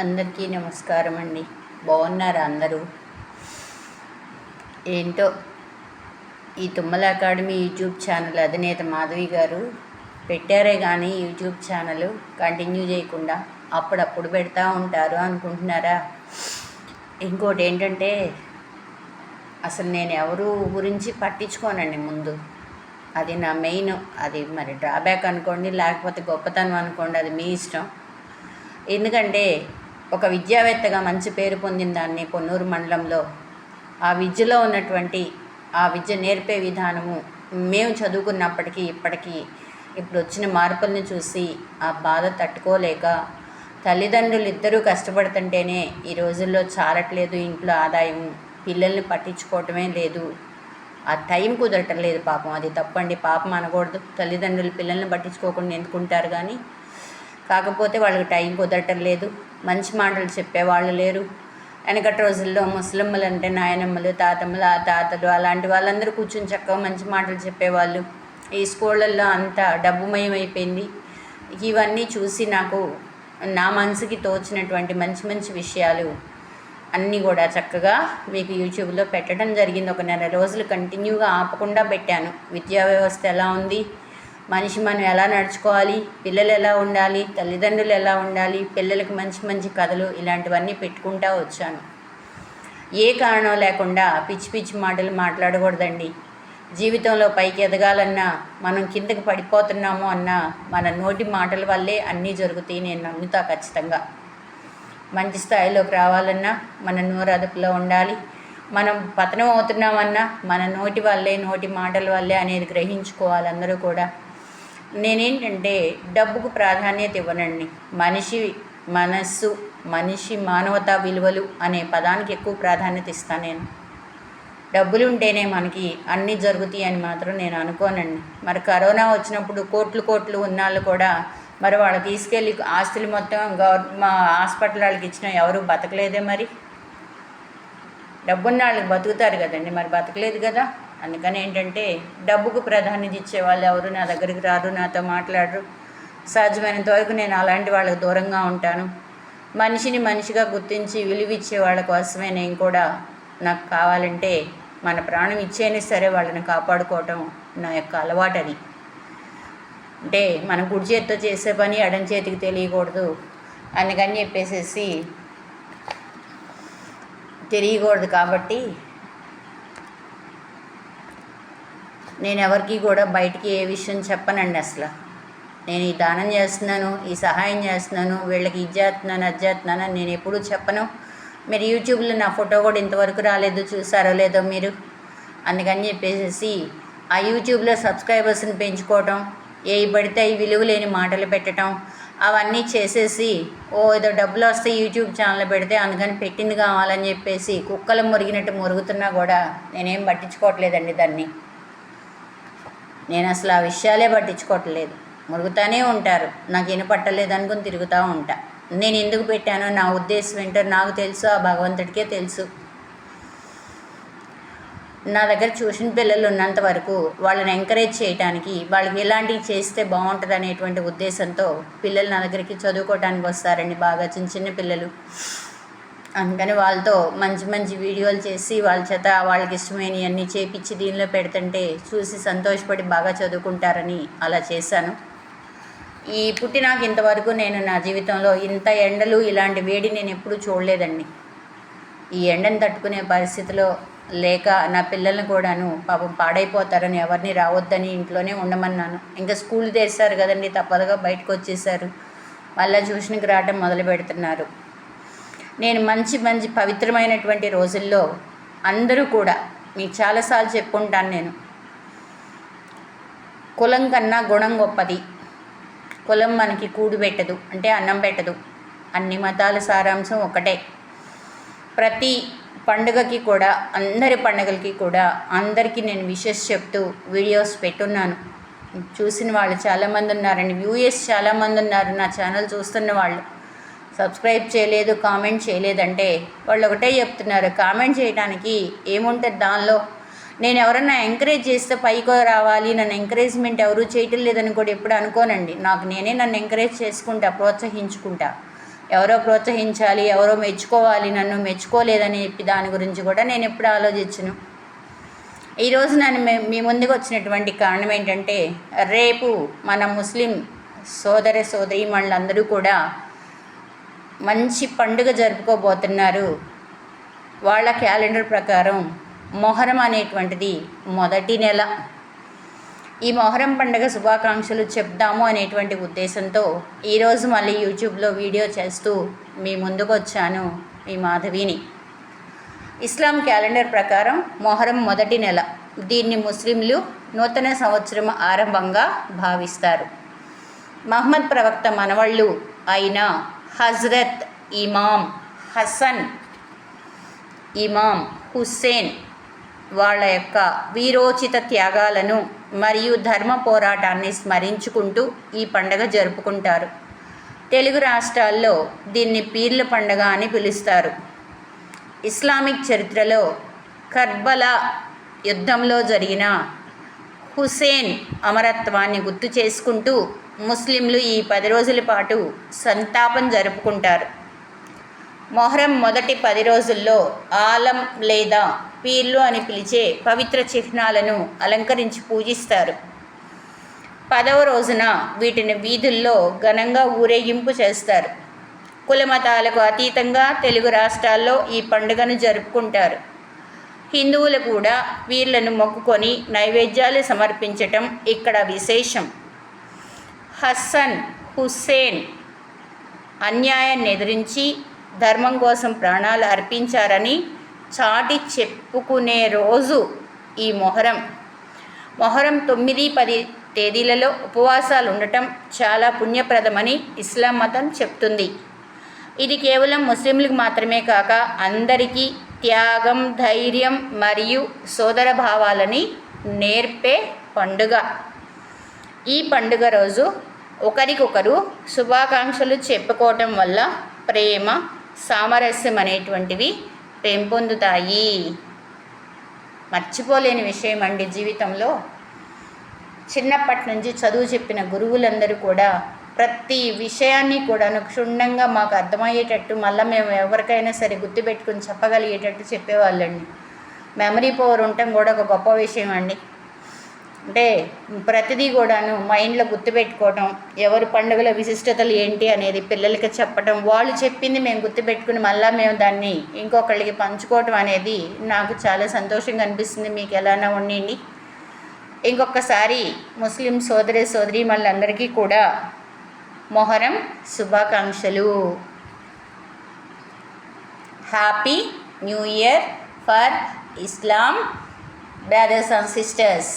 అందరికీ నమస్కారం అండి. బాగున్నారా అందరూ? ఏంటో ఈ తుమ్మల అకాడమీ యూట్యూబ్ ఛానల్ అధినేత మాధవి గారు పెట్టారే కానీ యూట్యూబ్ ఛానల్ కంటిన్యూ చేయకుండా అప్పుడప్పుడు పెడతా ఉంటారు అనుకుంటున్నారా? ఇంకోటి ఏంటంటే అసలు నేను ఎవరు గురించి పట్టించుకోనండి ముందు. అది నా మెయిన్. అది మరి డ్రాబ్యాక్ అనుకోండి, లేకపోతే గొప్పతనం అనుకోండి, అది మీ ఇష్టం. ఎందుకంటే ఒక విద్యావేత్తగా మంచి పేరు పొందిన దాన్ని పొన్నూరు మండలంలో ఆ విద్యలో ఉన్నటువంటి ఆ విద్య నేర్పే విధానము మేము చదువుకున్నప్పటికీ ఇప్పటికీ ఇప్పుడు వచ్చిన మార్పులను చూసి ఆ బాధ తట్టుకోలేక తల్లిదండ్రులు ఇద్దరూ కష్టపడుతుంటేనే ఈ రోజుల్లో చాలట్లేదు ఇంట్లో ఆదాయం, పిల్లల్ని పట్టించుకోవటమే లేదు, ఆ టైం కుదరటం లేదు. పాపం అది తప్పండి, పాపం అనకూడదు. తల్లిదండ్రులు పిల్లల్ని పట్టించుకోకుండా ఎందుకుంటారు కానీ, కాకపోతే వాళ్ళకి టైం కుదరటం లేదు, మంచి మాటలు చెప్పేవాళ్ళు లేరు. వెనకటి రోజుల్లో ముస్లింలు అంటే నాయనమ్మలు, తాతమ్మలు, ఆ తాతలు అలాంటి వాళ్ళందరూ కూర్చొని చక్కగా మంచి మాటలు చెప్పేవాళ్ళు. ఈ స్కూళ్ళల్లో అంతా డబ్బుమయం అయిపోయింది. ఇవన్నీ చూసి నాకు నా మనసుకి తోచినటువంటి మంచి మంచి విషయాలు అన్నీ కూడా చక్కగా మీకు యూట్యూబ్లో పెట్టడం జరిగింది. ఒక నెల రోజులు కంటిన్యూగా ఆపకుండా పెట్టాను. విద్యా వ్యవస్థ ఎలా ఉంది, మనిషి మనం ఎలా నడుచుకోవాలి, పిల్లలు ఎలా ఉండాలి, తల్లిదండ్రులు ఎలా ఉండాలి, పిల్లలకు మంచి మంచి కథలు ఇలాంటివన్నీ పెట్టుకుంటూ వచ్చాను. ఏ కారణం లేకుండా పిచ్చి పిచ్చి మాటలు మాట్లాడకూడదండి. జీవితంలో పైకి ఎదగాలన్నా, మనం కిందకి పడిపోతున్నాము అన్నా మన నోటి మాటల వల్లే అన్నీ జరుగుతాయి, నేను నమ్ముతా ఖచ్చితంగా. మంచి స్థాయిలోకి రావాలన్నా మన నోరు అదుపులో ఉండాలి. మనం పతనం అవుతున్నామన్నా మన నోటి వల్లే, నోటి మాటల వల్లే అనేది గ్రహించుకోవాలి అందరూ కూడా. నేనేంటంటే డబ్బుకు ప్రాధాన్యత ఇవ్వనండి. మనిషి మనస్సు, మనిషి మానవతా విలువలు అనే పదానికి ఎక్కువ ప్రాధాన్యత ఇస్తాను నేను. డబ్బులు ఉంటేనే మనకి అన్నీ జరుగుతాయి అని మాత్రం నేను అనుకోనండి. మరి కరోనా వచ్చినప్పుడు కోట్లు ఉన్నాళ్ళు కూడా మరి వాళ్ళు తీసుకెళ్ళి ఆస్తులు మొత్తం మా హాస్పిటల్ వాళ్ళకి ఇచ్చిన ఎవరు బతకలేదే. మరి డబ్బున్న వాళ్ళకి బతుకుతారు కదండి, మరి బతకలేదు కదా. అందుకని ఏంటంటే డబ్బుకు ప్రాధాన్యత ఇచ్చే వాళ్ళు ఎవరు నా దగ్గరికి రారు, నాతో మాట్లాడరు. సాధ్యమైనంత వరకు నేను అలాంటి వాళ్ళకి దూరంగా ఉంటాను. మనిషిని మనిషిగా గుర్తించి విలువిచ్చే వాళ్ళ కోసమే నేను కూడా, నాకు కావాలంటే మన ప్రాణం ఇచ్చేనే సరే వాళ్ళని కాపాడుకోవటం నా యొక్క అలవాటు. అది అంటే మన కుడి చేతితో చేసే పని ఎడం చేతికి తెలియకూడదు. అందుకని చెప్పేసి తెలియకూడదు. కాబట్టి నేను ఎవరికి కూడా బయటికి ఏ విషయం చెప్పనండి. అసలు నేను ఈ దానం చేస్తున్నాను, ఈ సహాయం చేస్తున్నాను, వీళ్ళకి ఇది చేస్తున్నాను, అది చేస్తున్నాను అని నేను ఎప్పుడూ చెప్పను. మీరు యూట్యూబ్లో నా ఫోటో కూడా ఇంతవరకు రాలేదు, చూసారో లేదో మీరు. అందుకని చెప్పేసి ఆ యూట్యూబ్లో సబ్స్క్రైబర్స్ని పెంచుకోవటం, ఏ పడితే ఈ విలువ లేని మాటలు పెట్టడం, అవన్నీ చేసేసి ఏదో డబ్బులు వస్తే యూట్యూబ్ ఛానల్ పెడితే అందుకని పెట్టింది కావాలని చెప్పేసి కుక్కలు మురిగినట్టు మురుగుతున్నా కూడా నేనేం పట్టించుకోవట్లేదండి. దాన్ని నేను అసలు ఆ విషయాలే పట్టించుకోవట్లేదు. మురుగుతానే ఉంటారు, నాకు వినపట్టలేదు అనుకుని తిరుగుతూ ఉంటా. నేను ఎందుకు పెట్టానో నా ఉద్దేశం ఏంటో నాకు తెలుసు, ఆ భగవంతుడికే తెలుసు. నా దగ్గర ట్యూషన్ పిల్లలు ఉన్నంత వరకు వాళ్ళని ఎంకరేజ్ చేయడానికి, వాళ్ళకి ఎలాంటివి చేస్తే బాగుంటుంది అనేటువంటి ఉద్దేశంతో పిల్లలు నా దగ్గరికి చదువుకోవడానికి వస్తారండి, బాగా చిన్న చిన్న పిల్లలు. అందుకని వాళ్ళతో మంచి మంచి వీడియోలు చేసి వాళ్ళ చేత వాళ్ళకి ఇష్టమైనవి అన్నీ చేపించి దీనిలో పెడుతుంటే చూసి సంతోషపడి బాగా చదువుకుంటారని అలా చేశాను. ఈ పుట్టినాక ఇంతవరకు నేను నా జీవితంలో ఇంత ఎండలు, ఇలాంటి వేడి నేను ఎప్పుడూ చూడలేదండి. ఈ ఎండను తట్టుకునే పరిస్థితిలో లేక నా పిల్లల్ని కూడాను పాపం పాడైపోతారని ఎవరిని రావద్దని ఇంట్లోనే ఉండమన్నాను. ఇంకా స్కూల్ తెరిచారు కదండి, తప్పదుగా బయటకు వచ్చేసారు. మళ్ళీ ట్యూషన్కి రావటం మొదలు పెడుతున్నారు. నేను మంచి మంచి పవిత్రమైనటువంటి రోజుల్లో అందరూ కూడా మీకు చాలాసార్లు చెప్పుకుంటాను, నేను కులం కన్నా గుణం గొప్పది. కులం మనకి కూడు పెట్టదు, అంటే అన్నం పెట్టదు. అన్ని మతాల సారాంశం ఒకటే. ప్రతి పండుగకి కూడా, అందరి పండుగలకి కూడా అందరికీ నేను విషెస్ చెప్తూ వీడియోస్ పెట్టున్నాను. చూసిన వాళ్ళు చాలామంది ఉన్నారండి, వ్యూయర్స్ చాలామంది ఉన్నారు. నా ఛానల్ చూస్తున్న వాళ్ళు సబ్స్క్రైబ్ చేయలేదు, కామెంట్ చేయలేదంటే వాళ్ళు ఒకటే చెప్తున్నారు, కామెంట్ చేయడానికి ఏముంటుంది దానిలో. నేను ఎవరన్నా ఎంకరేజ్ చేస్తే పైకి రావాలి, నన్ను ఎంకరేజ్మెంట్ ఎవరూ చేయటం లేదని కూడా ఎప్పుడు అనుకోనండి. నాకు నేనే నన్ను ఎంకరేజ్ చేసుకుంటా, ప్రోత్సహించుకుంటా. ఎవరో ప్రోత్సహించాలి, ఎవరో మెచ్చుకోవాలి, నన్ను మెచ్చుకోలేదని చెప్పి దాని గురించి కూడా నేను ఎప్పుడు ఆలోచించను. ఈరోజు నేను మీ ముందుకు వచ్చినటువంటి కారణం ఏంటంటే, రేపు మన ముస్లిం సోదరీమణులందరూ కూడా మంచి పండుగ జరుపుకోబోతున్నారు. వాళ్ళ క్యాలెండర్ ప్రకారం మొహరం అనేటువంటిది మొదటి నెల. ఈ మొహరం పండుగ శుభాకాంక్షలు చెప్దాము అనేటువంటి ఉద్దేశంతో ఈరోజు మళ్ళీ యూట్యూబ్లో వీడియో చేస్తూ మీ ముందుకు వచ్చాను, మీ మాధవిని. ఇస్లాం క్యాలెండర్ ప్రకారం మొహరం మొదటి నెల. దీన్ని ముస్లింలు నూతన సంవత్సరం ఆరంభంగా భావిస్తారు. మహమ్మద్ ప్రవక్త మనవళ్ళు అయిన హజ్రత్ ఇమాం హసన్, ఇమాం హుస్సేన్ వాళ్ళ యొక్క వీరోచిత త్యాగాలను మరియు ధర్మ పోరాటాన్ని స్మరించుకుంటూ ఈ పండుగ జరుపుకుంటారు. తెలుగు రాష్ట్రాల్లో దీన్ని పీర్ల పండుగ అని పిలుస్తారు. ఇస్లామిక్ చరిత్రలో కర్బలా యుద్ధంలో జరిగిన హుసేన్ అమరత్వాన్ని గుర్తు చేసుకుంటూ ముస్లింలు ఈ 10 రోజుల పాటు సంతాపం జరుపుకుంటారు. మొహరం మొదటి 10 రోజుల్లో ఆలం లేదా పీర్లు అని పిలిచే పవిత్ర చిహ్నాలను అలంకరించి పూజిస్తారు. 10వ రోజున వీటిని వీధుల్లో ఘనంగా ఊరేగింపు చేస్తారు. కులమతాలకు అతీతంగా తెలుగు రాష్ట్రాల్లో ఈ పండుగను జరుపుకుంటారు. హిందువులు కూడా వీళ్ళను మొక్కుకొని నైవేద్యాలు సమర్పించటం ఇక్కడ విశేషం. హసన్ హుస్సేన్ అన్యాయాన్ని ఎదిరించి ధర్మం కోసం ప్రాణాలు అర్పించారని చాటి చెప్పుకునే రోజు ఈ మొహరం. మొహరం 9, 10 తేదీలలో ఉపవాసాలు ఉండటం చాలా పుణ్యప్రదమని ఇస్లాం మతం చెప్తుంది. ఇది కేవలం ముస్లింలకు మాత్రమే కాక అందరికీ త్యాగం, ధైర్యం మరియు సోదర భావాలని నేర్పే పండుగ. ఈ పండుగ రోజు ఒకరికొకరు శుభాకాంక్షలు చెప్పుకోవటం వల్ల ప్రేమ, సామరస్యం అనేటువంటివి పెంపొందుతాయి. మర్చిపోలేని విషయం అండి జీవితంలో. చిన్నప్పటి నుంచి చదువు చెప్పిన గురువులందరూ కూడా ప్రతి విషయాన్ని కూడా క్షుణ్ణంగా మాకు అర్థమయ్యేటట్టు, మళ్ళీ మేము ఎవరికైనా సరే గుర్తుపెట్టుకుని చెప్పగలిగేటట్టు చెప్పేవాళ్ళండి. మెమరీ పవర్ ఉండటం కూడా ఒక గొప్ప విషయం అండి. అంటే ప్రతిదీ కూడాను మైండ్లో గుర్తుపెట్టుకోవటం, ఎవరి పండుగల విశిష్టతలు ఏంటి అనేది పిల్లలకి చెప్పటం, వాళ్ళు చెప్పింది మేము గుర్తుపెట్టుకుని మళ్ళీ మేము దాన్ని ఇంకొకళ్ళకి పంచుకోవటం అనేది నాకు చాలా సంతోషంగా అనిపిస్తుంది. మీకు ఎలానా ఉండండి. ఇంకొకసారి ముస్లిం సోదరీమణులందరికీ కూడా మొహరం శుభాకాంక్షలు. Happy new year for Islam brothers and sisters.